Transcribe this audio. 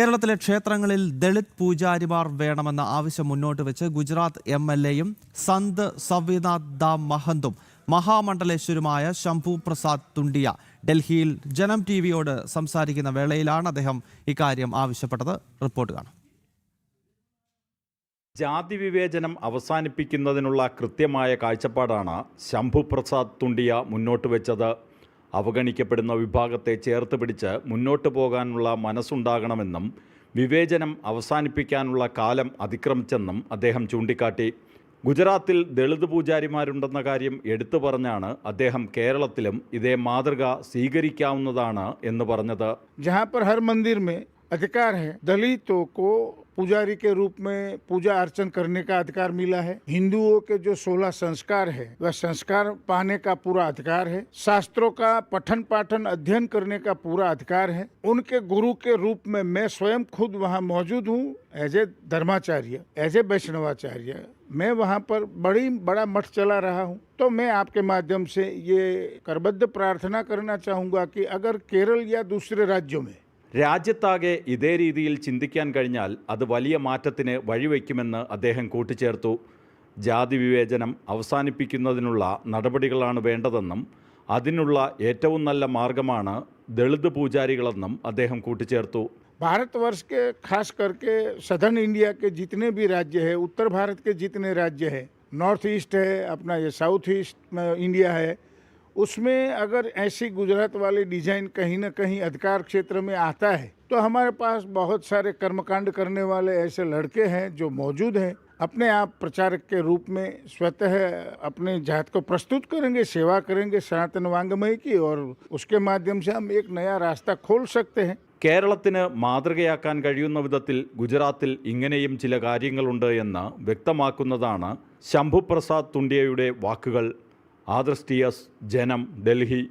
കേരളത്തിലെ ക്ഷേത്രങ്ങളിൽ ദളിത് പൂജാരിമാർ വേണമെന്ന ആവശ്യം മുന്നോട്ട് വെച്ച് ഗുജറാത്ത് MLAയും സന്ത് സവ്യനാഥ് ദാം മഹന്തും മഹാമണ്ഡലേശ്വരുമായ ശംഭു പ്രസാദ് തുണ്ടിയ ഡൽഹിയിൽ ജനം ടിവിയോട് സംസാരിക്കുന്ന വേളയിലാണ് അദ്ദേഹം ഇക്കാര്യം ആവശ്യപ്പെട്ടത്. റിപ്പോർട്ട് കാണാം. ജാതി വിവേചനം അവസാനിപ്പിക്കുന്നതിനുള്ള കൃത്യമായ കാഴ്ചപ്പാടാണ് ശംഭു പ്രസാദ് തുണ്ടിയ മുന്നോട്ട് വെച്ചത്. അവഗണിക്കപ്പെടുന്ന വിഭാഗത്തെ ചേർത്ത് പിടിച്ച് മുന്നോട്ട് പോകാനുള്ള മനസ്സുണ്ടാകണമെന്നും വിവേചനം അവസാനിപ്പിക്കാനുള്ള കാലം അതിക്രമിച്ചെന്നും അദ്ദേഹം ചൂണ്ടിക്കാട്ടി. ഗുജറാത്തിൽ ദളിത് പൂജാരിമാരുണ്ടെന്ന കാര്യം എടുത്തു പറഞ്ഞാണ് അദ്ദേഹം കേരളത്തിലും ഇതേ മാതൃക സ്വീകരിക്കാവുന്നതാണ് എന്ന് പറഞ്ഞത്. जहाँ पर हर मंदिर में अधिकार है, दलितों को पुजारी के रूप में पूजा अर्चन करने का अधिकार मिला है। हिंदुओं के जो 16 संस्कार है वह संस्कार पाने का पूरा अधिकार है। शास्त्रों का पठन पाठन अध्ययन करने का पूरा अधिकार है। उनके गुरु के रूप में मैं स्वयं खुद वहाँ मौजूद हूँ एज ए धर्माचार्य, एज ए वैष्णवाचार्य। मैं वहाँ पर बड़ा मठ चला रहा हूँ। तो मैं आपके माध्यम से ये करबद्ध प्रार्थना करना चाहूँगा कि अगर केरल या दूसरे राज्यों में രാജ്യത്താകെ ഇതേ രീതിയിൽ ചിന്തിക്കാൻ കഴിഞ്ഞാൽ അത് വലിയ മാറ്റത്തിന് വഴിവെക്കുമെന്ന് അദ്ദേഹം കൂട്ടിച്ചേർത്തു. ജാതി വിവേചനം അവസാനിപ്പിക്കുന്നതിനുള്ള നടപടികളാണ് വേണ്ടതെന്നും അതിനുള്ള ഏറ്റവും നല്ല മാർഗമാണ് ദളിത് പൂജാരികളെന്നും അദ്ദേഹം കൂട്ടിച്ചേർത്തു. भारतवर्ष के खास करके सदर्न इंडिया के जितने भी राज्य है, उत्तर भारत के जितने राज्य है, नॉर्थ ईस्ट है, अपना ये साउथ ईस्ट इंडिया है, उसमें अगर ऐसी गुजरात वाली डिजाइन कहीं ना कहीं अधिकार क्षेत्र में आता है तो हमारे पास बहुत सारे कर्मकांड करने वाले ऐसे लड़के हैं जो मौजूद हैं। अपने आप प्रचारक के रूप में स्वतः अपने जात को प्रस्तुत करेंगे, सेवा करेंगे सनातन वांग्मय की, और उसके माध्यम से हम एक नया रास्ता खोल सकते हैं. കേരളത്തിന് മാതൃകയാക്കാൻ കഴിയുന്ന വിധത്തിൽ ഗുജറാത്തിൽ ഇങ്ങനെയും ചില കാര്യങ്ങളുണ്ട് എന്ന് വ്യക്തമാക്കുന്നതാണ് ശംഭു പ്രസാദ് തുണ്ടിയയുടെ വാക്കുകൾ. ആദർശ് TS, ജനം, ഡൽഹി.